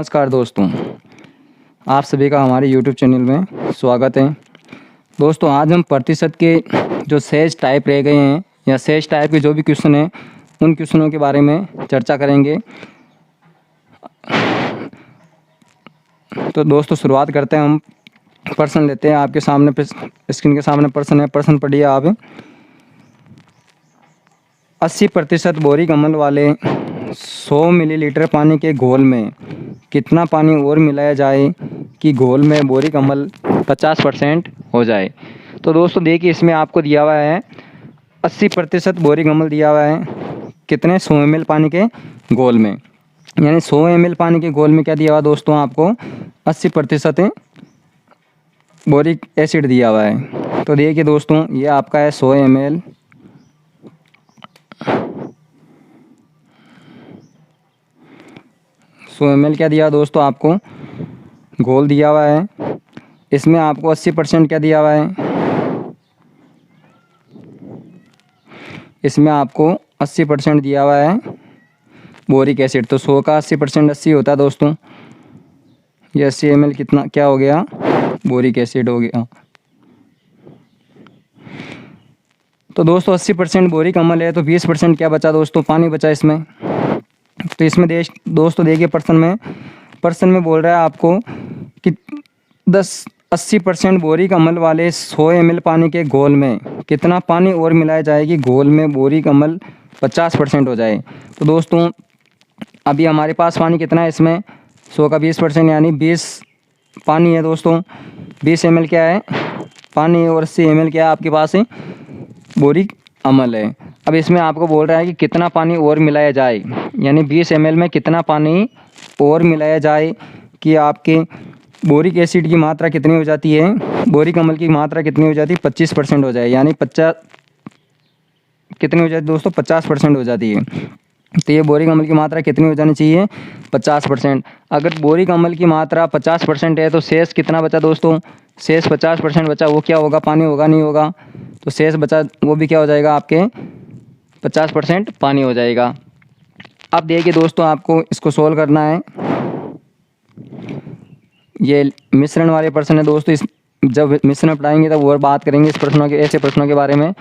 नमस्कार दोस्तों, आप सभी का हमारे YouTube चैनल में स्वागत है। दोस्तों आज हम प्रतिशत के जो शेष टाइप रह गए हैं या शेष टाइप के जो भी क्वेश्चन हैं उन क्वेश्चनों के बारे में चर्चा करेंगे। तो दोस्तों शुरुआत करते हैं। हम प्रश्न लेते हैं। आपके सामने स्क्रीन के सामने प्रश्न है। प्रश्न पढ़िए आप। 80% बोरिक अम्ल वाले 100 मिलीलीटर पानी के घोल में कितना पानी और मिलाया जाए कि घोल में बोरिक अम्ल 50% हो जाए। तो दोस्तों देखिए, इसमें आपको दिया हुआ है 80% बोरिक अम्ल दिया हुआ है कितने 100 ml पानी के घोल में, यानी 100 ml पानी के घोल में क्या दिया हुआ दोस्तों, आपको 80% बोरिक एसिड दिया हुआ है। तो देखिए दोस्तों, ये आपका है 100 ml 100 ml क्या दिया दोस्तों, आपको घोल दिया हुआ है। इसमें आपको 80% क्या दिया हुआ है, इसमें आपको 80% दिया हुआ है बोरिक एसिड। तो 100 का 80% 80 होता है दोस्तों। ये 80 ml कितना क्या हो गया, बोरिक एसिड हो गया। तो दोस्तों 80% बोरिक अम्ल है तो 20% क्या बचा दोस्तों, पानी बचा इसमें। तो इसमें दोस्तों देखिए, प्रश्न में बोल रहा है आपको कि 80% बोरिक अम्ल वाले 100 ml पानी के घोल में कितना पानी और मिलाया जाए कि घोल में बोरिक अम्ल 50% हो जाए। तो दोस्तों अभी हमारे पास पानी कितना है इसमें, 100 का 20% यानी 20 पानी है दोस्तों। 20 ml क्या है पानी और 80 ml क्या है आपके पास है बोरिक अम्ल है। अब इसमें आपको बोल रहा है कि कितना पानी और मिलाया जाए, यानी 20 ml में कितना पानी और मिलाया जाए कि आपके बोरिक एसिड की मात्रा कितनी हो जाती है, बोरिक अम्ल की मात्रा कितनी हो जाती है, 25% हो जाए। यानी 50 कितनी हो जाती है दोस्तों, 50% हो जाती है। तो ये बोरिक अम्ल की मात्रा कितनी हो जानी चाहिए, 50%। अगर बोरिक अम्ल की मात्रा 50% है तो शेष कितना बचा दोस्तों, शेष 50% बचा, वो क्या होगा, पानी होगा नहीं होगा। तो शेष बचा वो भी क्या हो जाएगा, आपके 50% पानी हो जाएगा। अब देखिए दोस्तों, आपको इसको सोल्व करना है। ये मिश्रण वाले प्रश्न है दोस्तों। इस जब मिश्रण पढ़ाएंगे तब और बात करेंगे इस प्रश्नों के, ऐसे प्रश्नों के बारे में।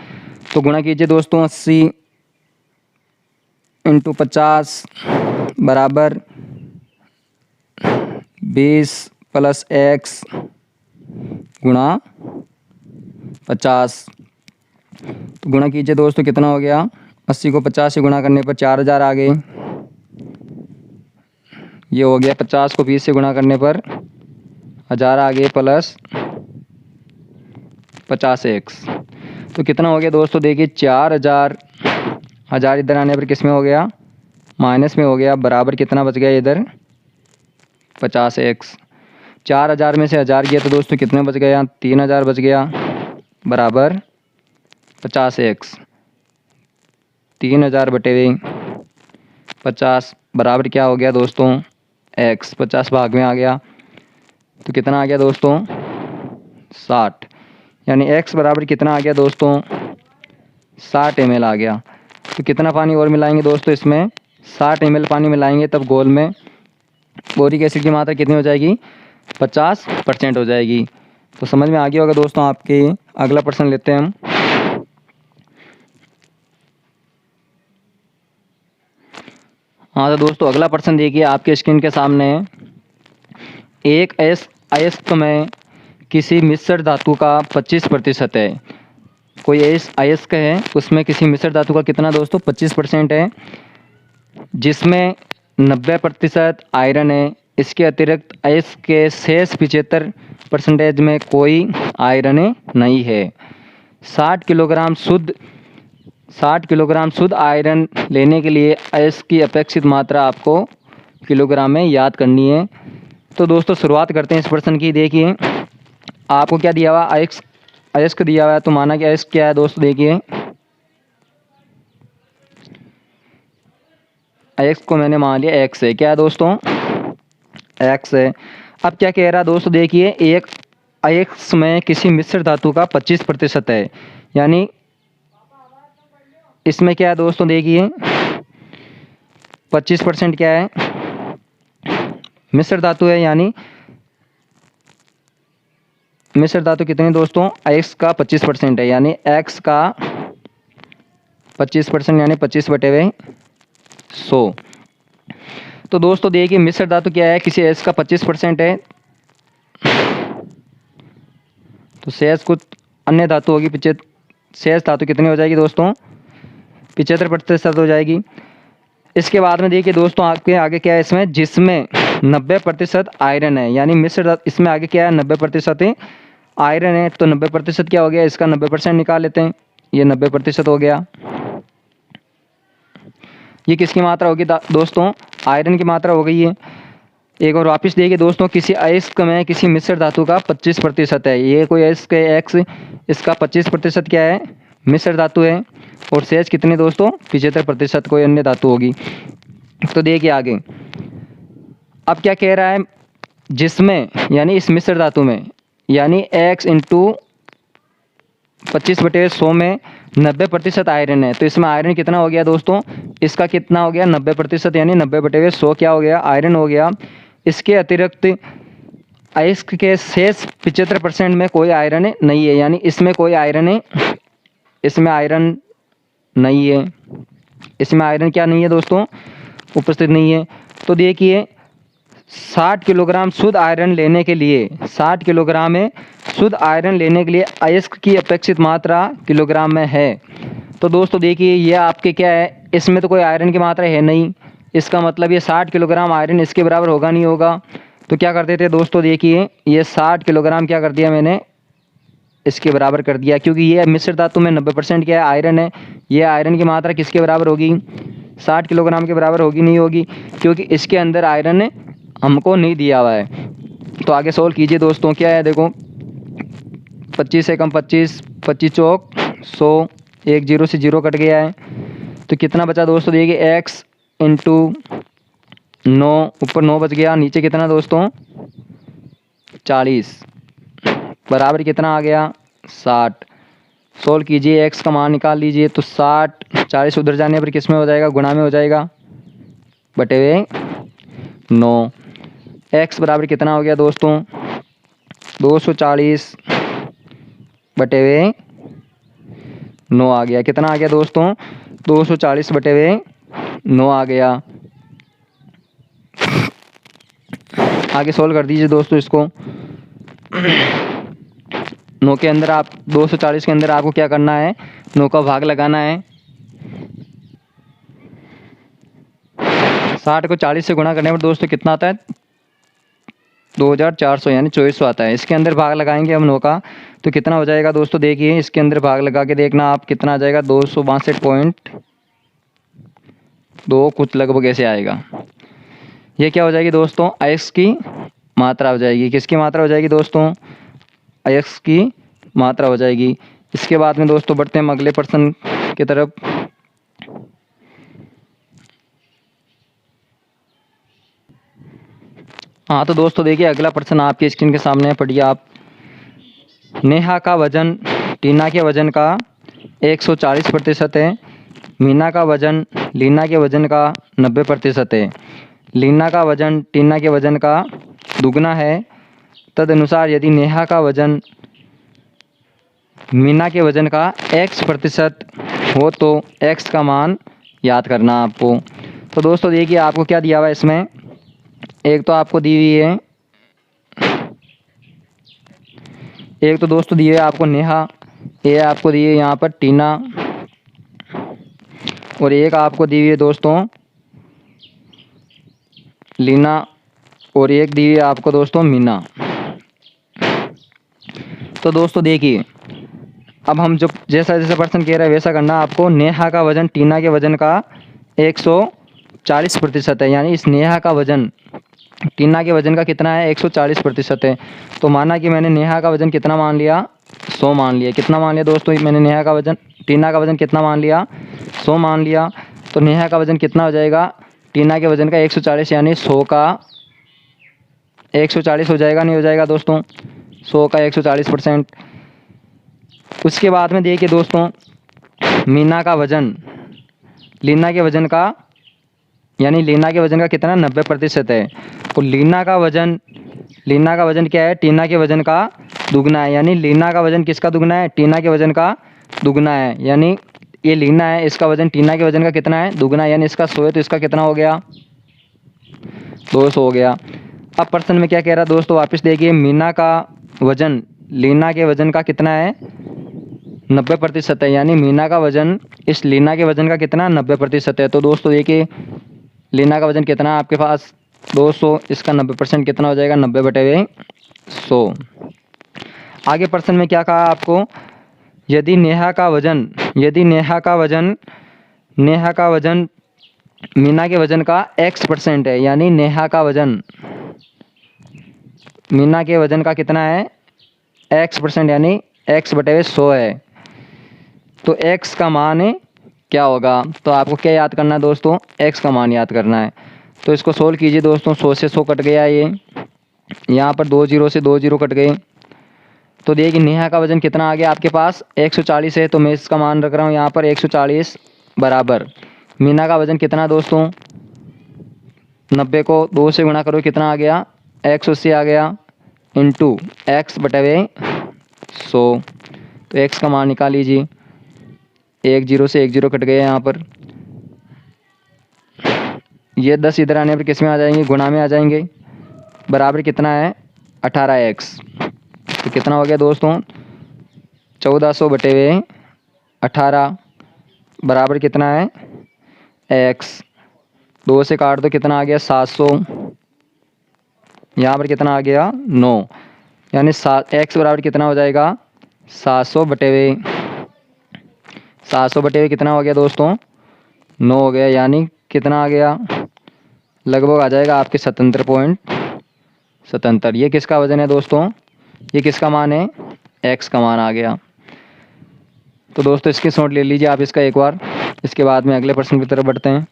तो गुणा कीजिए दोस्तों, 80 × 50 बराबर 20 + x गुणा 50। तो गुणा कीजिए दोस्तों, कितना हो गया, 80 को 50 से गुणा करने पर 4000 आ गए। ये हो गया 50 को 20 से गुणा करने पर 1000 आ गए प्लस 50x। तो कितना हो गया दोस्तों, देखिए 4000। 1000 इधर आने पर किस में हो गया, माइनस में हो गया, बराबर कितना बच गया इधर 50x। 4000 में से 1000 गया तो दोस्तों कितने बच गया, 3000 बच गया, बराबर 50x। 3000 बटे 50 बराबर क्या हो गया दोस्तों, x। 50 भाग में आ गया तो कितना आ गया दोस्तों, 60। यानी x बराबर कितना आ गया दोस्तों, 60 ml आ गया। तो कितना पानी और मिलाएंगे दोस्तों, इसमें 60 ml पानी मिलाएंगे तब घोल में बोरिक एसिड की मात्रा कितनी हो जाएगी, 50% हो जाएगी। तो समझ में आ गया होगा दोस्तों आपके। अगला प्रश्न लेते हैं हम। हाँ तो दोस्तों अगला प्रश्न देखिए, आपके स्क्रीन के सामने है। एक अयस्क में किसी मिश्र धातु का 25% है। कोई अयस्क है, उसमें किसी मिश्र धातु का कितना दोस्तों, 25% है, जिसमें 90% आयरन है। इसके अतिरिक्त अयस्क के शेष 75% में कोई आयरन नहीं है। 60 किलोग्राम शुद्ध आयरन लेने के लिए अयस्क की अपेक्षित मात्रा आपको किलोग्राम में याद करनी है। तो दोस्तों शुरुआत करते हैं इस प्रश्न की। देखिए आपको क्या दिया हुआ, अयस्क दिया हुआ है। तो माना कि अयस्क क्या है दोस्तों, देखिए अयस्क को मैंने मान लिया x है। क्या है दोस्तों, x है। अब क्या कह रहा है दोस्तों, देखिए एक अयस्क में किसी मिश्र धातु का 25% है, यानी इसमें क्या है दोस्तों, देखिए 25% क्या है, मिश्र धातु है, यानी मिश्र धातु कितनी दोस्तों, x का 25% है, यानी x का 25% यानी 25/100। तो दोस्तों देखिए मिश्र धातु क्या है, किसी x का 25% है तो शेष कुछ अन्य धातु होगी, शेष धातु कितनी हो जाएगी दोस्तों, 75% हो जाएगी। इसके बाद में देखिए दोस्तों आपके आगे क्या है इसमें, जिसमें 90% आयरन है, यानी मिश्र धातु इसमें आगे क्या है 90% आयरन है, तो 90% क्या हो गया, इसका 90% निकाल लेते हैं, ये 90% हो गया। ये किसकी मात्रा होगी दोस्तों, आयरन की मात्रा हो गई है। एक और वापस देखिए दोस्तों, किसी अयस्क में किसी मिश्र धातु का 25% है, ये कोई अयस्क है एक्स, इसका 25% क्या है, मिश्र धातु है, और शेष कितने दोस्तों 75% कोई अन्य धातु होगी। तो देखिए आगे अब क्या कह रहा है, जिसमें यानी इस मिश्र धातु में, यानी x इंटू 25/100 में 90% आयरन है, तो इसमें आयरन कितना हो गया दोस्तों, इसका कितना हो गया 90%, यानी 90/100 क्या हो गया, आयरन हो गया। इसके अतिरिक्त अयस्क के शेष 75% में कोई आयरन नहीं है, यानी इसमें कोई आयरन है, इसमें आयरन नहीं है, इसमें आयरन क्या नहीं है दोस्तों, उपस्थित नहीं है। तो देखिए 60 किलोग्राम शुद्ध आयरन लेने के लिए, 60 किलोग्राम में शुद्ध आयरन लेने के लिए अयस्क की अपेक्षित मात्रा किलोग्राम में है। तो दोस्तों देखिए ये आपके क्या है, इसमें तो कोई आयरन की मात्रा है नहीं, इसका मतलब ये 60 किलोग्राम आयरन इसके बराबर होगा नहीं होगा। तो क्या कर देते दोस्तों, देखिए ये 60 किलोग्राम क्या कर दिया मैंने, इसके बराबर कर दिया, क्योंकि ये मिश्र धातु में 90% क्या है, आयरन है, ये आयरन की मात्रा किसके बराबर होगी, 60 किलोग्राम के बराबर होगी नहीं होगी, क्योंकि इसके अंदर आयरन हमको नहीं दिया हुआ है। तो आगे सोल्व कीजिए दोस्तों, क्या है देखो 25 से कम 25, 25 चौक 100, एक 0 से 0 कट गया है, तो कितना बचा दोस्तों, देखिए x इंटू 9, ऊपर 9 बच गया, नीचे कितना दोस्तों 40, बराबर कितना आ गया 60। सोल्व कीजिए, x का मान निकाल लीजिए, तो 60 40 उधर जाने पर किस में हो जाएगा, गुणा में हो जाएगा, बटे हुए 9। x बराबर कितना हो गया दोस्तों 240 बटे हुए 9 आ गया, कितना आ गया दोस्तों 240 बटे हुए 9 आ गया। आगे सोल्व कर दीजिए दोस्तों इसको, 9 के अंदर आप 240 के अंदर आपको क्या करना है, 9 का भाग लगाना है, 60 को 40 से गुणा करने पर दोस्तों कितना आता है 2400 यानी 2400 आता है। इसके अंदर भाग लगाएंगे हम 9 का, तो कितना हो जाएगा दोस्तों, देखिए इसके अंदर भाग लगा के देखना आप कितना आ जाएगा, 262.2 कुछ लगभग ऐसे आएगा। ये क्या हो जाएगी दोस्तों, अयस्क की मात्रा हो जाएगी, किसकी मात्रा हो जाएगी दोस्तों, अयस्क की मात्रा हो जाएगी। इसके बाद में दोस्तों बढ़ते हैं हम अगले प्रश्न की तरफ। हाँ तो दोस्तों देखिए अगला प्रश्न आपकी स्क्रीन के सामने है, पढ़िए आप। नेहा का वजन टीना के वजन का 140% है, मीना का वजन लीना के वजन का 90% है, लीना का वजन टीना के वजन का दुगना है। तदनुसार यदि नेहा का वजन मीना के वजन का x% हो तो x का मान याद करना आपको। तो दोस्तों देखिए आपको क्या दिया हुआ है इसमें, एक तो आपको दी हुई है, एक तो दोस्तों दी है आपको नेहा, ये आपको दी है यहाँ पर टीना, और एक आपको दी हुई है दोस्तों लीना, और एक दी हुई है आपको दोस्तों मीना। तो दोस्तों देखिए अब हम जो जैसा जैसा प्रश्न कह रहे हैं वैसा करना आपको। नेहा का वजन टीना के वजन का 140% है, यानी इस नेहा का वजन टीना के वजन का कितना है 140% है। तो माना कि मैंने नेहा का वजन कितना मान लिया 100 मान लिया, कितना मान लिया दोस्तों, मैंने नेहा का वजन टीना का वजन कितना मान लिया 100 मान लिया। तो नेहा का वजन कितना हो जाएगा टीना के वजन का 140, यानी 100 का 140 हो जाएगा, नहीं हो जाएगा दोस्तों 100 का 140%। उसके बाद में देखिए दोस्तों मीना का वजन लीना के वजन का यानी लीना के वजन का कितना 90% है। और लीना का वजन क्या है, टीना के वजन का दुगना है। यानी लीना का वजन किसका दुगना है, टीना के वजन का दुगना है। यानी ये लीना है, इसका वजन टीना के वजन का कितना है, दुगना है। यानी इसका 100 है तो इसका कितना हो गया, 200 हो गया। अब प्रश्न में क्या कह रहा है दोस्तों, वापस देखिए, मीना का वजन लीना के वजन का कितना है, 90% है। यानी मीना का वजन इस लीना के वजन का कितना 90% है। तो दोस्तों देखिए, लीना का वजन कितना है आपके पास 200, इसका 90% कितना हो जाएगा, 90/100। आगे प्रश्न में क्या कहा आपको, यदि नेहा का वजन मीना के वजन का X% है। यानी नेहा का वजन मीना के वजन का कितना है, X%, यानी X/100 है। तो X का मान क्या होगा, तो आपको क्या याद करना है दोस्तों, X का मान याद करना है। तो इसको सोल्व कीजिए दोस्तों, 100 से 100 कट गया, ये यहाँ पर 2 0 से 2 0 कट गए। तो देखिए नेहा का वजन कितना आ गया आपके पास 140 है, तो मैं इसका मान रख रहा हूँ यहाँ पर 140 बराबर मीना का वजन कितना दोस्तों, 90 को 2 से गुणा करो, कितना आ गया 180 आ गया, इंटू X/100। तो X का मान निकाल लीजिए, 1 0 से 1 0 कट गए यहाँ पर। ये 10 इधर आने पर किस में आ जाएंगे, गुणा में आ जाएंगे। बराबर कितना है 18X। तो कितना हो गया दोस्तों 1400/18 बराबर कितना है X। 2 से काट दो, कितना आ गया 700। यहाँ पर कितना आ गया 9। यानी X बराबर कितना हो जाएगा 700/700 कितना हो गया दोस्तों 9 हो गया। यानी कितना आ गया, लगभग आ जाएगा आपके 77.77। ये किसका वजन है दोस्तों, ये किसका मान है, X का मान आ गया। तो दोस्तों इसके शॉर्ट ले लीजिए आप इसका एक बार, इसके बाद में अगले प्रश्न की तरफ बढ़ते हैं।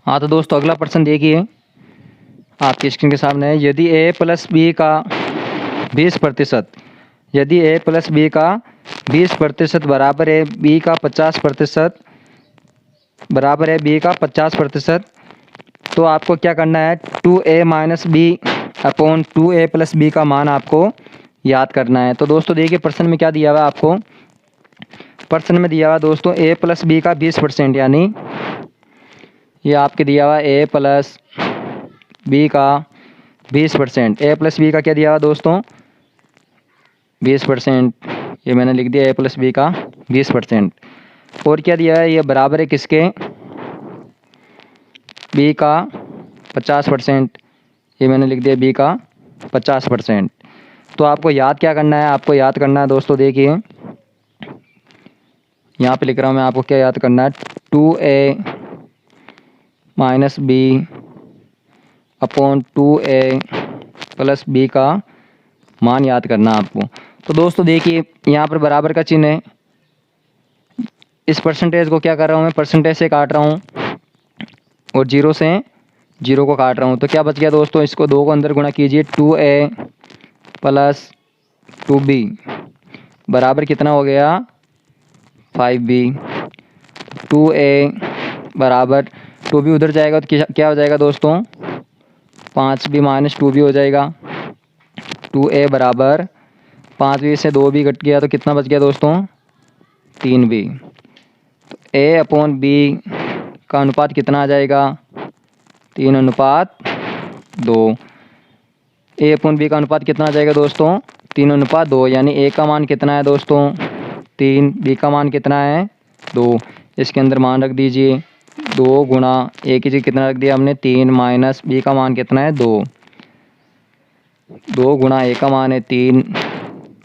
हाँ तो दोस्तों अगला प्रश्न देखिए आपकी स्क्रीन के सामने है, यदि A + B का 20%, यदि A + B का 20% बराबर है B का 50%, बराबर है B का 50%, तो आपको क्या करना है 2A - B/2A + B का मान आपको याद करना है। तो दोस्तों देखिए प्रश्न में क्या दिया हुआ है आपको, प्रश्न में दिया हुआ दोस्तों A + B का 20%, यानी ये आपके दिया हुआ A + B का 20%। A + B का क्या दिया हुआ दोस्तों 20%, ये मैंने लिख दिया A + B का 20%। और क्या दिया है, ये बराबर है किसके, B का 50%, ये मैंने लिख दिया B का 50%। तो आपको याद क्या करना है, आपको याद करना है दोस्तों, देखिए यहाँ पे लिख रहा हूँ मैं, आपको क्या याद करना है 2A - B/2A + B का मान याद करना आपको। तो दोस्तों देखिए यहाँ पर बराबर का चिन्ह है, इस परसेंटेज को क्या कर रहा हूँ मैं, परसेंटेज से काट रहा हूँ और 0 से 0 को काट रहा हूँ। तो क्या बच गया दोस्तों, इसको 2 को अंदर गुणा कीजिए, 2A + 2B बराबर कितना हो गया 5B। 2A बराबर 2B उधर जाएगा तो क्या हो जाएगा दोस्तों 5B - 2B हो जाएगा। 2A बराबर 5B से 2B कट गया तो कितना बच गया दोस्तों 3B। तो A/B का अनुपात कितना आ जाएगा 3:2। A/B का अनुपात कितना आ जाएगा दोस्तों 3:2। यानी A का मान कितना है दोस्तों 3, B का मान कितना है 2। इसके अंदर मान रख दीजिए 2 गुणा A की जगह कितना रख दिया हमने 3 माइनस B का मान कितना है 2। 2 गुणा A का मान है 3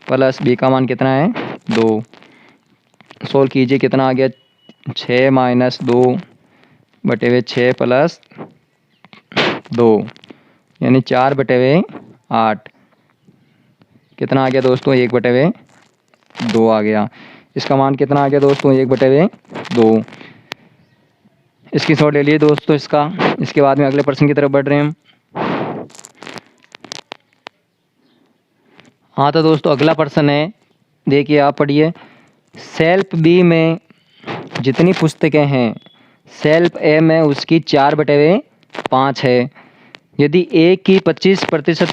प्लस B का मान कितना है 2। सोल्व कीजिए, कितना आ गया 6 - 2/6 + 2 यानी 4/8 कितना आ गया दोस्तों 1/2 आ गया। इसका मान कितना आ गया दोस्तों 1/2। इसकी शॉर्ट ले लिए दोस्तों इसका। इसके बाद में अगले प्रश्न की तरफ बढ़ रहे हैं हम। हाँ तो दोस्तों अगला प्रश्न है, देखिए आप पढ़िए, सेल्फ बी में जितनी पुस्तकें हैं सेल्फ ए में उसकी 4/5 है। यदि ए की 25%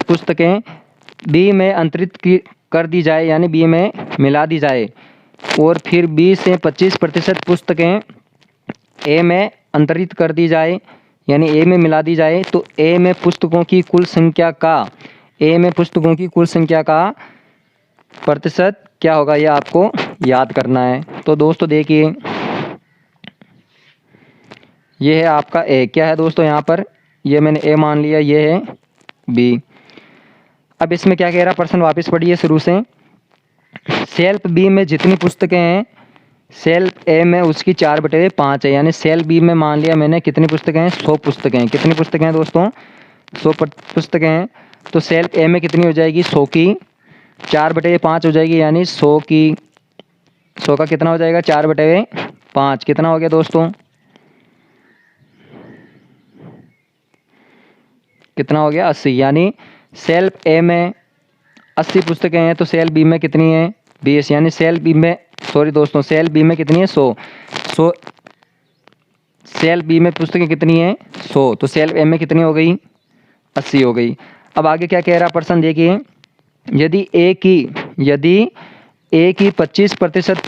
पुस्तकें बी में अंतरित कर दी जाए यानी बी में मिला दी जाए और फिर बी से 25% पुस्तकें ए में अंतरित कर दी जाए यानी ए में मिला दी जाए तो ए में पुस्तकों की कुल संख्या का प्रतिशत क्या होगा, यह आपको याद करना है। तो दोस्तों देखिए, ये है आपका ए। क्या है दोस्तों यहाँ पर, ये मैंने ए मान लिया, ये है बी। अब इसमें क्या कह रहा है, प्रश्न वापस पढ़िए शुरू से। सेल्फ बी में जितनी पुस्तकें हैं सेल्फ ए में उसकी 4/5 है, यानी सेल्फ बी में मान लिया मैंने कितनी पुस्तकें हैं, 100 पुस्तकें हैं। कितनी पुस्तकें हैं दोस्तों, 100 पुस्तकें हैं। तो सेल्फ ए में कितनी हो जाएगी, 100 की 4/5 हो जाएगी, यानी 100 का कितना हो जाएगा, 4/5। कितना हो गया दोस्तों, कितना हो गया, 80। यानी सेल्फ ए में 80 पुस्तकें हैं तो सेल्फ बी में कितनी है, 20। यानी सेल्फ बी में सेल्फ बी में कितनी है, 100। सेल्फ बी में पुस्तकें कितनी है, 100। तो सेल्फ ए में कितनी हो गई, 80 हो गई। अब आगे क्या कह रहा है प्रश्न देखिए। यदि ए की 25%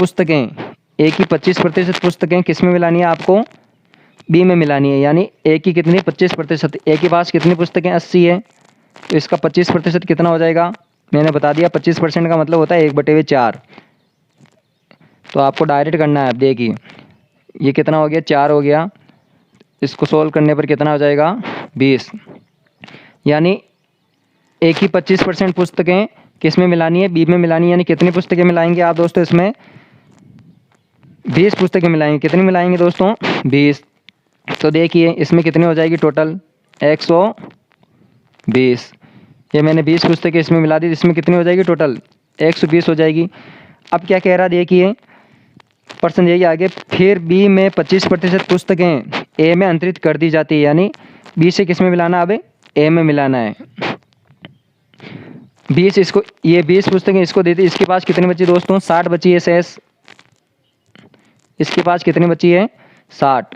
पुस्तकें किस में मिलानी है आपको, बी में मिलानी है। यानी ए की कितनी 25%, ए के पास कितनी पुस्तकें 80 है तो इसका 25% कितना हो जाएगा, मैंने बता दिया 25% का मतलब होता है 1/4। तो आपको डायरेक्ट करना है। अब देखिए ये कितना हो गया, 4 हो गया। इसको सोल्व करने पर कितना हो जाएगा, 20। यानी ए की 25% पुस्तकें किस में मिलानी है, बी में मिलानी है। यानी कितनी पुस्तकें मिलाएंगे आप दोस्तों, इसमें 20 पुस्तकें मिलाएंगे। कितनी मिलाएंगे दोस्तों, 20। तो देखिए इसमें कितनी हो जाएगी टोटल, 120। ये मैंने 20 पुस्तकें इसमें मिला दी, इसमें कितनी हो जाएगी टोटल, 120 हो जाएगी। अब क्या कह रहा देखिए प्रश्न यही आगे, फिर बी में 25% पुस्तकें ए में अंतरित कर दी जाती है। यानी बी से किस में मिलाना, अब ए में मिलाना है। 20 इसको, ये 20 पुस्तकें इसको दे दी, इसके पास कितनी बची दोस्तों, 60 बची है शेष। इसके पास कितनी बची है, 60।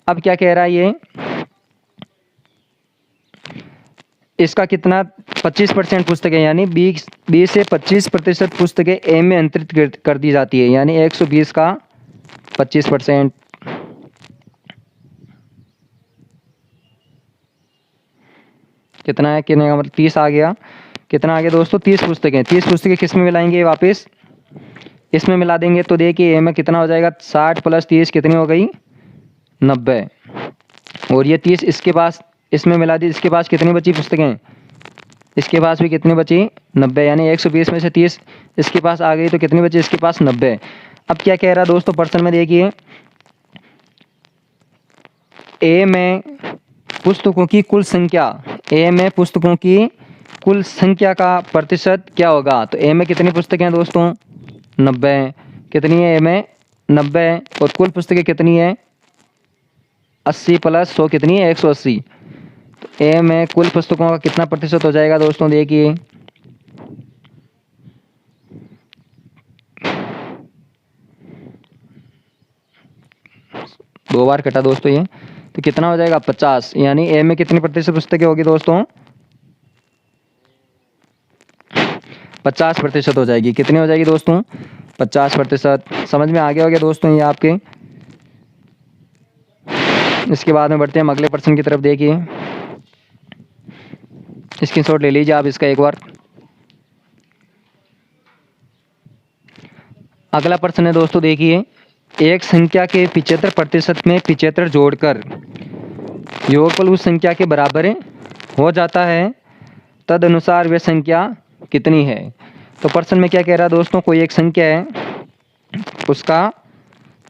अब क्या कह रहा है ये, इसका कितना 25% पुस्तकें, यानी बी से 25% पुस्तकें ए में अंतरित कर दी जाती है। यानी 120 का 25%। कितना है, कितने का मतलब 30 आ गया। कितना आ गया दोस्तों, 30 पुस्तकें। 30 पुस्तकें किस में मिलाएंगे, वापस इसमें मिला देंगे। तो देखिए ए में कितना हो जाएगा, 60 + 30 कितनी हो गई, 90। और ये 30 इसके पास इसमें मिला दी, इसके पास कितनी बची पुस्तकें, इसके पास भी कितनी बची, 90। यानी 120 में से 30 इसके पास आ गई तो कितनी बची, इसके पास 90। अब क्या कह रहा है दोस्तों प्रश्न में देखिए, ए में पुस्तकों की कुल संख्या का प्रतिशत क्या होगा। तो ए में कितनी पुस्तकें हैं दोस्तों, 90। कितनी है ए में, 90। और कुल पुस्तकें कितनी है, 80 + 100 कितनी है, 180। तो ए में कुल पुस्तकों का कितना प्रतिशत हो जाएगा दोस्तों, देखिए दो बार कटा दोस्तों ये, तो कितना हो जाएगा, 50। यानी ए में कितनी प्रतिशत पुस्तकें होगी दोस्तों, 50% हो जाएगी। कितनी हो जाएगी दोस्तों, 50%। समझ में आ गया हो गया दोस्तों ये आपके। इसके बाद में बढ़ते हैं हम अगले प्रश्न की तरफ। देखिए स्क्रीनशॉट ले लीजिए आप इसका एक बार। अगला प्रश्न है दोस्तों, देखिए एक संख्या के 75% में 75 जोड़कर योगफल उस संख्या के बराबर हो जाता है, तदनुसार वह संख्या कितनी है। तो प्रश्न में क्या कह रहा है दोस्तों, कोई एक संख्या है, उसका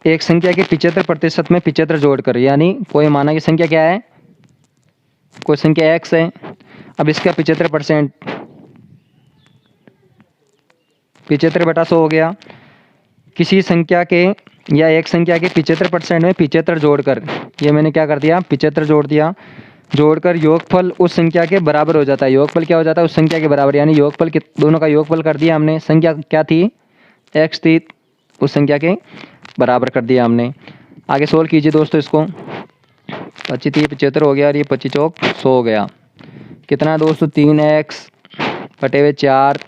एक संख्या के 75% में 75 जोड़कर, यानी कोई माना कि संख्या क्या है, कोई संख्या x है। अब इसका 75%, 75/100 हो गया। किसी संख्या के या एक संख्या के 75% में 75 जोड़कर, ये मैंने क्या कर दिया, 75 जोड़ दिया, जोड़कर योगफल उस संख्या के बराबर हो जाता है। योगफल क्या हो जाता है? उस संख्या के बराबर, यानी योगफल के दोनों का योगफल कर दिया हमने। संख्या क्या थी? x थी, उस संख्या के बराबर कर दिया हमने। आगे सोल्व कीजिए दोस्तों इसको। 25 3 75 हो गया और ये 25 चौक 100 हो गया। कितना है दोस्तों? 3x बटे हुए 4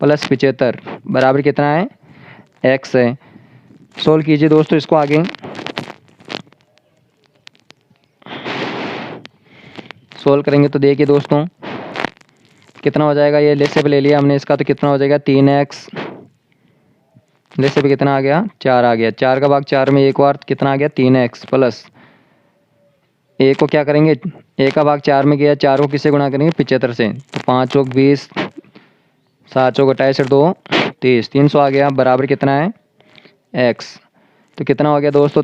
प्लस 75 बराबर कितना है? x है। सोल्व कीजिए दोस्तों इसको आगे। सोल्व करेंगे तो देखिए दोस्तों कितना हो जाएगा। ये लेसे पे ले लिया हमने इसका, तो कितना हो जाएगा? 3x लेसे पे कितना आ गया? 4 आ गया। 4 का भाग 4 में एक बार कितना आ गया? 3x प्लस ए को क्या करेंगे? ए का भाग 4 में गया, 4 को किससे गुणा करेंगे? 75 से। तो 5 चौक 20, 7 चौक 28 और 2 30, 300 आ गया। बराबर कितना है? x। तो कितना हो गया दोस्तों?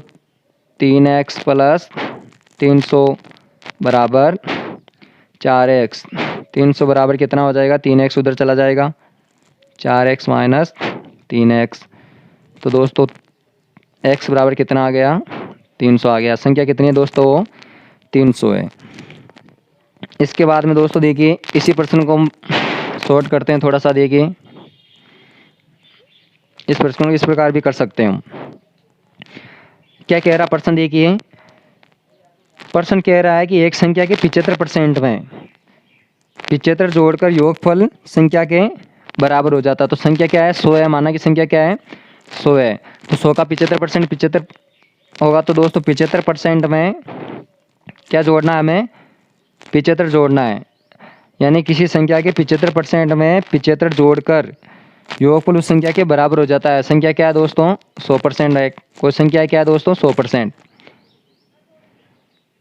3x प्लस 300 बराबर 4x। 300 बराबर कितना हो जाएगा? 3x उधर चला जाएगा, 4x माइनस 3x। तो दोस्तों x बराबर कितना आ गया? 300 आ गया। संख्या कितनी है दोस्तों? 300 है। इसके बाद में दोस्तों देखिए इसी प्रश्न को हम सॉर्ट करते हैं थोड़ा सा। देखिए इस प्रश्न को इस प्रकार भी कर सकते हैं हम। क्या कह रहा प्रश्न? देखिए प्रश्न कह रहा है कि एक संख्या के 75% में 75 जोड़कर योगफल संख्या के बराबर हो जाता। तो संख्या क्या है? 100 है। माना कि संख्या क्या है? 100 है। तो 100 का 75% 75 होगा। तो दोस्तों 75% में क्या जोड़ना है हमें? 75 जोड़ना है। यानी किसी संख्या के 75% में 75 जोड़कर योगफल उस संख्या के बराबर हो जाता है। संख्या क्या है दोस्तों? 100% है। कोई संख्या क्या है दोस्तों? 100%।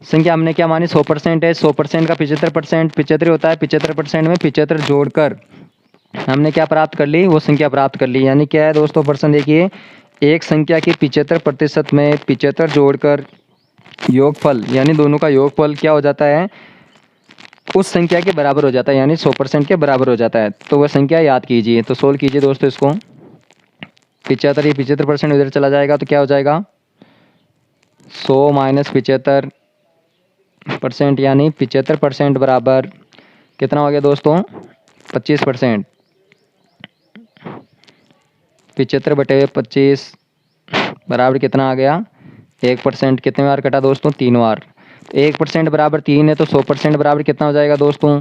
संख्या हमने क्या मानी? 100% है। 100% का 75% 75 होता है। 75% में 75 जोड़कर हमने क्या प्राप्त कर ली? वो संख्या प्राप्त कर ली। यानी क्या है दोस्तों प्रश्न? देखिए एक संख्या के 75% में 75 जोड़कर योगफल, यानी दोनों का योगफल क्या हो जाता है? उस संख्या के बराबर हो जाता है, यानी 100% के बराबर हो जाता है। तो वह संख्या याद कीजिए। तो सोल्व कीजिए दोस्तों इसको। 75, ये 75% उधर चला जाएगा तो क्या हो जाएगा? 100 माइनस 75% यानी 75% बराबर कितना हो गया दोस्तों? 25%। 75 बटे 25 बराबर कितना आ गया? 1%। कितने बार कटा दोस्तों? 3 बार। तो 1% बराबर 3 है, तो 100% बराबर कितना हो जाएगा दोस्तों?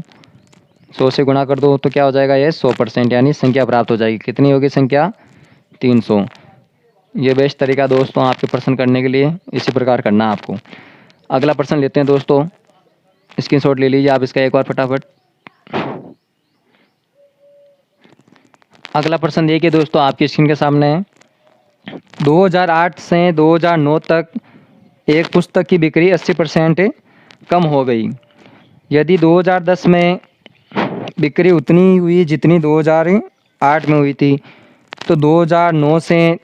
100 से गुणा कर दो तो क्या हो जाएगा? ये 100%, यानी संख्या प्राप्त हो जाएगी। कितनी होगी संख्या? 300। ये बेस्ट तरीका दोस्तों आपके प्रश्न करने के लिए, इसी प्रकार करना है आपको। अगला प्रश्न लेते हैं दोस्तों। स्क्रीनशॉट ले लीजिए आप इसका एक बार फटाफट। अगला प्रश्न देखिए दोस्तों आपकी स्क्रीन के सामने है। 2008 से 2009 तक एक पुस्तक की बिक्री 80% कम हो गई। यदि 2010 में बिक्री उतनी हुई जितनी 2008 में हुई थी, तो 2009 से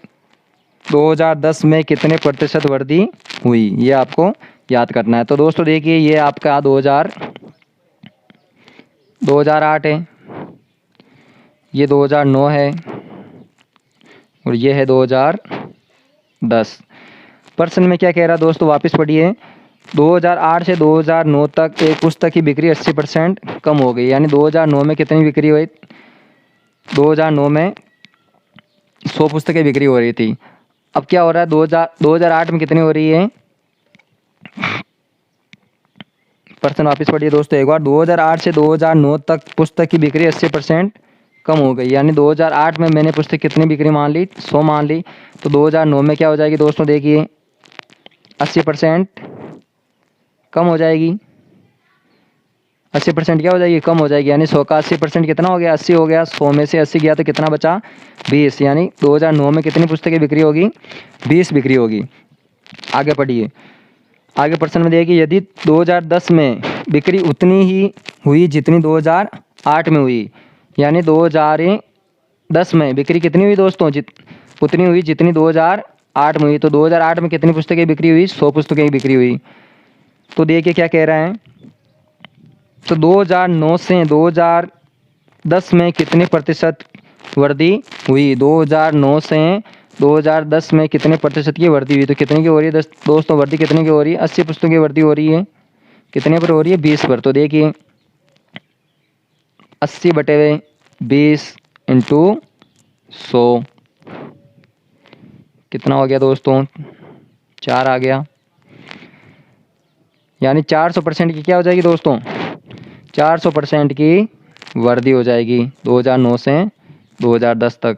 2010 में कितने प्रतिशत वृद्धि हुई? ये आपको याद करना है। तो दोस्तों देखिए ये आपका 2008 है, ये 2009 है और ये है 2010। प्रश्न में क्या कह रहा है दोस्तों? वापस पढ़िए। 2008 से 2009 तक एक पुस्तक की बिक्री 80% कम हो गई। यानी 2009 में कितनी बिक्री हुई? 2009 में 100 पुस्तकें बिक्री हो रही थी। अब क्या हो रहा है? 2008 में कितनी हो रही है? प्रश्न वापस पढ़िए दोस्तों एक बार। 2008 से 2009 तक पुस्तक की बिक्री 80% कम हो गई। यानी 2008 में मैंने पुस्तक कितनी बिक्री मान ली? 100 मान ली। तो 2009 में क्या हो जाएगी दोस्तों? देखिए 80% कम हो जाएगी। 80% क्या हो जाएगी? कम हो जाएगी। यानी 100 का 80% कितना हो गया? 80 हो गया। 100 में से 80 गया तो कितना बचा? 20। यानी 2009 में कितनी पुस्तकें बिक्री होगी? 20 बिक्री होगी। आगे पढ़िए। आगे प्रश्न में देखिए यदि 2010 में बिक्री उतनी ही हुई जितनी 2008 में हुई, यानी 2010 में बिक्री कितनी हुई दोस्तों? उतनी हुई जितनी 2008 में हुई। तो 2008 में कितनी पुस्तकें बिक्री हुई? 100 पुस्तकें बिक्री हुई। तो देखिए क्या कह रहे हैं। तो 2009 से 2010 में कितने प्रतिशत वृद्धि हुई? 2009 से 2010 में कितने प्रतिशत की वृद्धि हुई? तो कितने की हो रही है दोस्तों वृद्धि? कितने की हो रही है? 80 पुस्तकों की वृद्धि हो रही है। कितने पर हो रही है? 20 पर। तो देखिए 80/20 इंटू 100 कितना हो गया दोस्तों? 4 आ गया। यानी 400% की क्या हो जाएगी दोस्तों? 400% की वर्दी हो जाएगी 2009 से 2010 तक।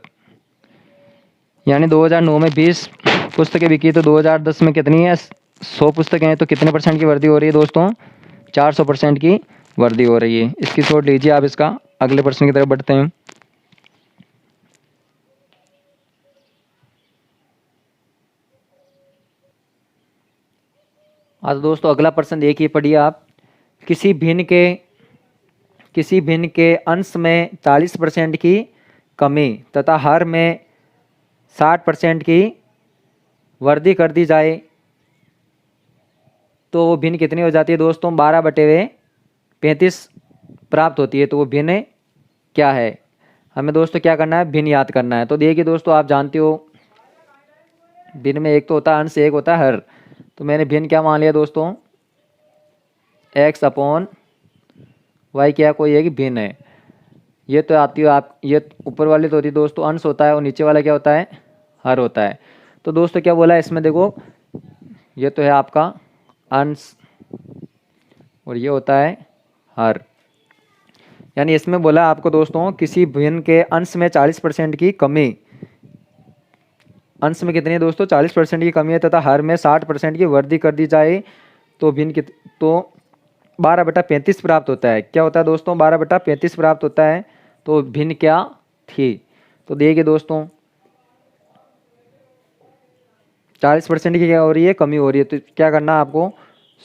यानी 2009 में 20 पुस्तकें बिकी तो 2010 में कितनी है? 100 पुस्तकें हैं, तो कितने परसेंट की वर्दी हो रही है दोस्तों? 400% की वर्दी हो रही है। इसकी शॉट लीजिए आप। इसका अगले प्रश्न की तरफ बढ़ते हैं। आज दोस्तों अगला प्रश्न देखिए, पढ़िए आप। किसी भिन्न के अंश में 40% की कमी तथा हर में 60% की वृद्धि कर दी जाए तो वो भिन्न कितनी हो जाती है दोस्तों? 12/35 प्राप्त होती है। तो वो भिन्न क्या है? हमें दोस्तों क्या करना है? भिन्न याद करना है। तो देखिए दोस्तों, आप जानते हो भिन्न में एक तो होता है अंश, एक होता है हर। तो मैंने भिन्न क्या मान लिया दोस्तों? x/y क्या कोई एक भिन्न है। ये तो आती हो आप, ये ऊपर वाली तो होती है दोस्तों अंश होता है, और नीचे वाला क्या होता है? हर होता है। तो दोस्तों क्या बोला है इसमें? देखो ये तो है आपका अंश और ये होता है हर। यानी इसमें बोला आपको दोस्तों किसी भिन्न के अंश में 40% की कमी, अंश में कितनी है दोस्तों? 40% की कमी है तथा हर में 60% की वृद्धि कर दी जाए तो भिन्न तो 12/35 प्राप्त होता है। क्या होता है दोस्तों? 12/35 प्राप्त होता है। तो भिन्न क्या थी? तो देखिए दोस्तों 40% की क्या हो रही है? कमी हो रही है। तो क्या करना है आपको?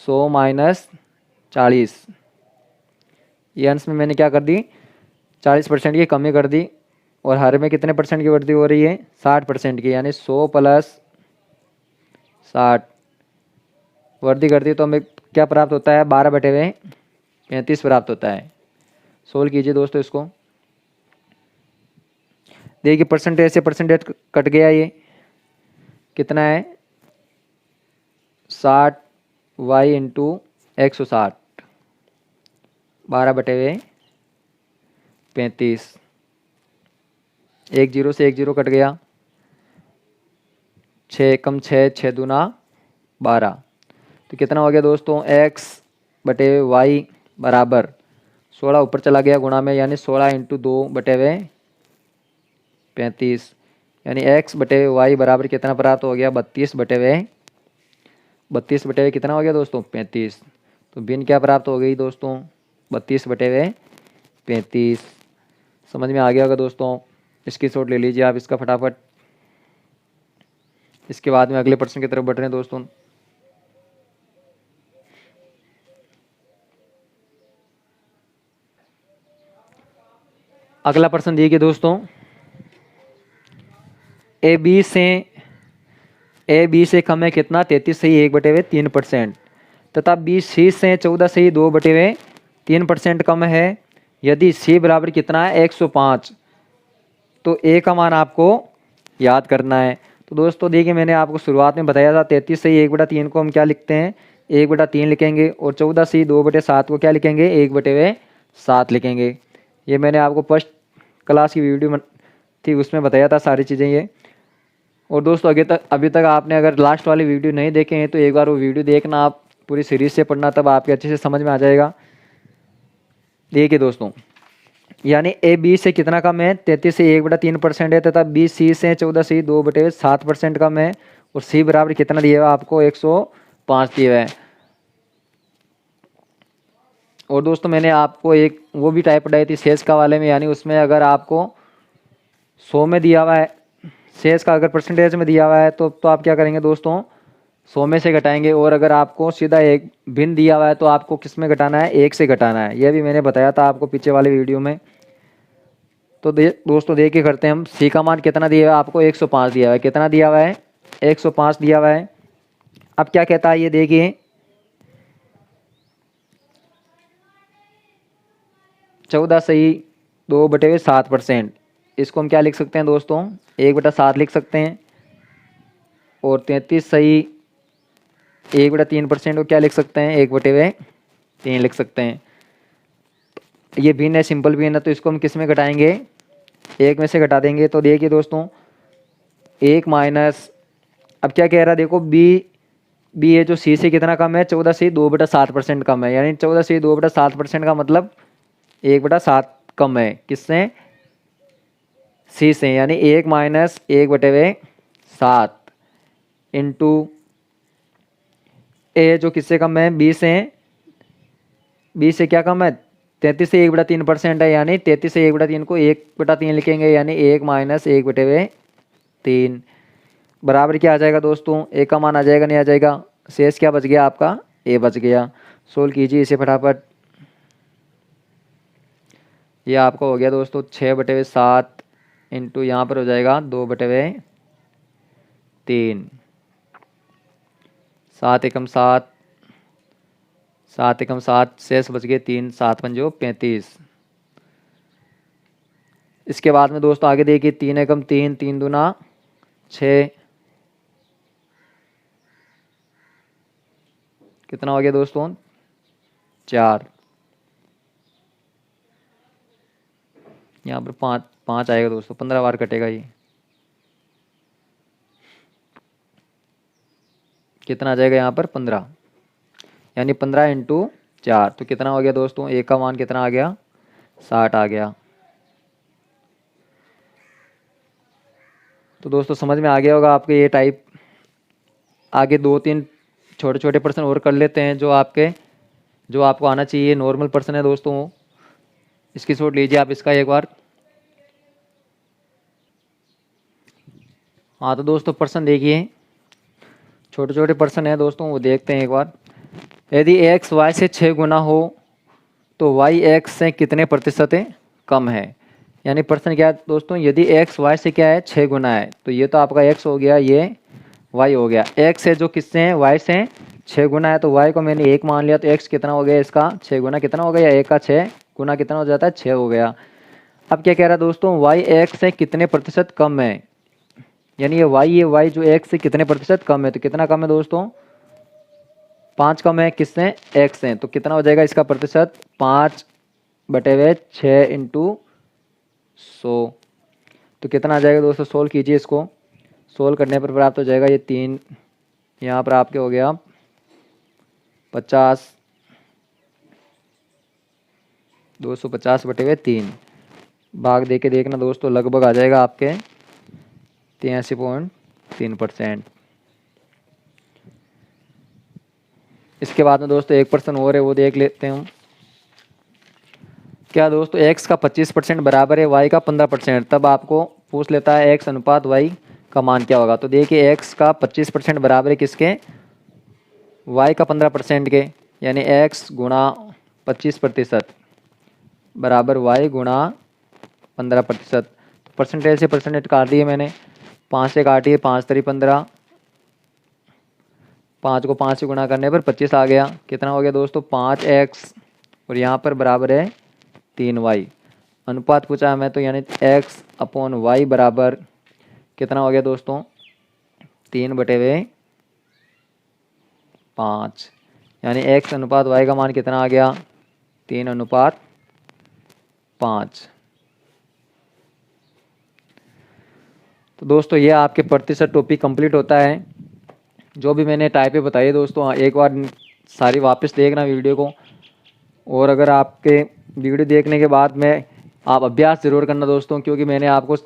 100 माइनस 40, ये अंश में मैंने क्या कर दी? 40% की कमी कर दी। और हर में कितने परसेंट की वृद्धि हो रही है? 60% की। यानी 100 प्लस 60 वृद्धि कर दी तो हमें क्या प्राप्त होता है? 12/35 प्राप्त होता है। सोल्व कीजिए दोस्तों इसको। देखिए परसेंटेज से परसेंटेज कट गया, ये कितना है? 60y into 160, 12/35। 1 0 से 1 0 कट गया। 6 एकम 6, 6 दूना 12। तो कितना हो गया दोस्तों? x/y बराबर 16 ऊपर चला गया गुणा में, यानी 16 इंटू 2/35। यानी x/y बराबर कितना प्राप्त हो गया? 32/32 कितना हो गया दोस्तों? 35। तो भिन्न क्या प्राप्त हो गई दोस्तों? 32/35। समझ में आ गया होगा दोस्तों। इसकी शॉट ले लीजिए आप इसका फटाफट। इसके बाद में अगले प्रश्न की तरफ बढ़ रहे हैं दोस्तों। अगला प्रश्न देखिए दोस्तों, ए बी से कम है कितना? 33 सही 1/3% तथा बी सी से 14 सही 2/3% कम है। यदि सी बराबर कितना है? 105। तो ए का मान आपको याद करना है। तो दोस्तों देखिए मैंने आपको शुरुआत में बताया था 33 सही 1/3 को हम क्या लिखते हैं? 1/3 लिखेंगे। और 14 सही 2/7 को क्या लिखेंगे? 1/7 लिखेंगे। ये मैंने आपको फर्स्ट क्लास की वीडियो थी उसमें बताया था सारी चीज़ें ये। और दोस्तों अभी तक आपने अगर लास्ट वाली वीडियो नहीं देखे हैं तो एक बार वो वीडियो देखना, आप पूरी सीरीज से पढ़ना, तब आपके अच्छे से समझ में आ जाएगा। देखिए दोस्तों, यानी ए बी से कितना कम है? 33 से 1/3% है तथा बी सी से 14 से 2/7% कम है। और सी बराबर कितना दिया हुआ आपको? 105 दिया हुआ है। और दोस्तों मैंने आपको एक वो भी टाइप पढ़ाई थी शेष का वाले में, यानी उसमें अगर आपको 100 में दिया हुआ है शेष का, अगर परसेंटेज में दिया हुआ है तो आप क्या करेंगे दोस्तों? 100 में से घटाएंगे। और अगर आपको सीधा एक भिन्न दिया हुआ है तो आपको किस में घटाना है? 1 से घटाना है। यह भी मैंने बताया था आपको पीछे वाले वीडियो में। तो दोस्तों देखिए करते हैं हम। सी का मान कितना दिया हुआ है आपको? 105 दिया हुआ है। कितना दिया हुआ है? 105 दिया हुआ है। अब क्या कहता है ये देखिए, 14 सही 2/7%। इसको हम क्या लिख सकते हैं दोस्तों? 1/7 लिख सकते हैं। और 33 सही 1/3% को क्या लिख सकते हैं? 1/7 3 लिख सकते हैं। ये भिन्न है, सिंपल भिन्न है, तो इसको हम किस में घटाएंगे, 1 में से घटा देंगे। तो देखिए दोस्तों 1 माइनस, अब क्या कह रहा है देखो, बी है जो सी से कितना कम है, 14 से 2/7% कम है, यानी 14 से 2/7% का मतलब 1/7 कम है किससे, सी से, यानी 1 माइनस 1/7 इंटू ए जो किससे कम है, बी से, बी से क्या कम है, 33 से 1/3% है, यानी 33 से 1/3 को 1/3 लिखेंगे, यानी 1 माइनस 1/3 बराबर क्या आ जाएगा दोस्तों, ए का मान आ जाएगा, नहीं आ जाएगा, शेष क्या बच गया आपका, ए बच गया। सोल्व कीजिए इसे फटाफट। ये आपका हो गया दोस्तों 6/7 इंटू यहाँ पर हो जाएगा 2/3, 7 एकम 7, 7 एकम 7, शेष बच गए 3, 7 पंजो 35। इसके बाद में दोस्तों आगे देखिए 3 एकम 3, 3 दूना 6, कितना हो गया दोस्तों, 4, यहाँ पर 5 आएगा दोस्तों, 15 बार कटेगा ये, कितना आ जाएगा यहाँ पर 15, यानी 15 इंटू 4, तो कितना हो गया दोस्तों, ए का मान कितना आ गया, 60 आ गया। तो दोस्तों समझ में आ गया होगा आपके ये टाइप। आगे 2-3 छोटे छोटे प्रश्न और कर लेते हैं जो आपको आना चाहिए, नॉर्मल प्रश्न है दोस्तों, इसकी शॉट लीजिए आप इसका एक बार। हाँ तो दोस्तों प्रश्न देखिए, छोटे छोटे प्रश्न है दोस्तों, वो देखते हैं एक बार। यदि x y से 6 गुना हो तो y x से कितने प्रतिशत कम है। यानी प्रश्न क्या है दोस्तों, यदि x y से क्या है 6 गुना है, तो ये तो आपका x हो गया, ये y हो गया। x है जो किससे है, y से 6 गुना है, तो y को मैंने 1 मान लिया, तो x कितना हो गया, इसका 6 गुना कितना हो गया, 1 का 6 गुना कितना हो जाता है, 6 हो गया। अब क्या कह रहा है दोस्तों, y x से कितने प्रतिशत कम है, यानी ये y जो x से कितने प्रतिशत कम है, तो कितना कम है दोस्तों, 5 कम है किससे, x से, तो कितना हो जाएगा इसका प्रतिशत, 5/6 इंटू 100, तो कितना आ जाएगा दोस्तों, सोल्व कीजिए इसको। सोल्व करने पर प्राप्त हो जाएगा ये 3, यहाँ पर आपके हो गया 50, 250/3 भाग दे के देखना दोस्तों, लगभग आ जाएगा आपके 83.3%। इसके बाद में दोस्तों एक प्रश्न और है, वो देख लेते हैं हम। क्या दोस्तों x का 25% बराबर है y का 15%, तब आपको पूछ लेता है x अनुपात y का मान क्या होगा। तो देखिए x का 25% बराबर है किसके, y का 15% के, यानी x गुणा 25% बराबर y गुणा 15%। परसेंटेज से परसेंटेज काट दिए मैंने, 5 से काटिए, 5 3 15, 5 को 5 से गुणा करने पर 25 आ गया, कितना हो गया दोस्तों, 5x और यहाँ पर बराबर है 3y। अनुपात पूछा हमें, तो यानी x/y बराबर कितना हो गया दोस्तों, 3/5, यानी x अनुपात y का मान कितना आ गया, 3/5। तो दोस्तों ये आपके प्रतिशत टॉपिक कंप्लीट होता है। जो भी मैंने टाइपें बताई दोस्तों, एक बार सारी वापस देखना वीडियो को, और अगर आपके वीडियो देखने के बाद में आप अभ्यास ज़रूर करना दोस्तों, क्योंकि मैंने आपको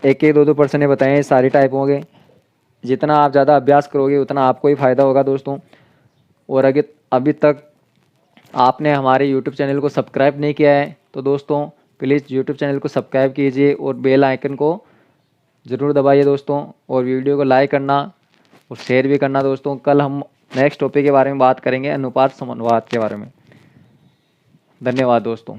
एक 2 प्रश्न बताए हैं सारी टाइपों के। जितना आप ज़्यादा अभ्यास करोगे उतना आपको ही फ़ायदा होगा दोस्तों। और अगर अभी तक आपने हमारे यूट्यूब चैनल को सब्सक्राइब नहीं किया है तो दोस्तों प्लीज़ यूट्यूब चैनल को सब्सक्राइब कीजिए और बेल आइकन को ज़रूर दबाइए दोस्तों, और वीडियो को लाइक करना और शेयर भी करना दोस्तों। कल हम नेक्स्ट टॉपिक के बारे में बात करेंगे, अनुपात समानुपात के बारे में। धन्यवाद दोस्तों।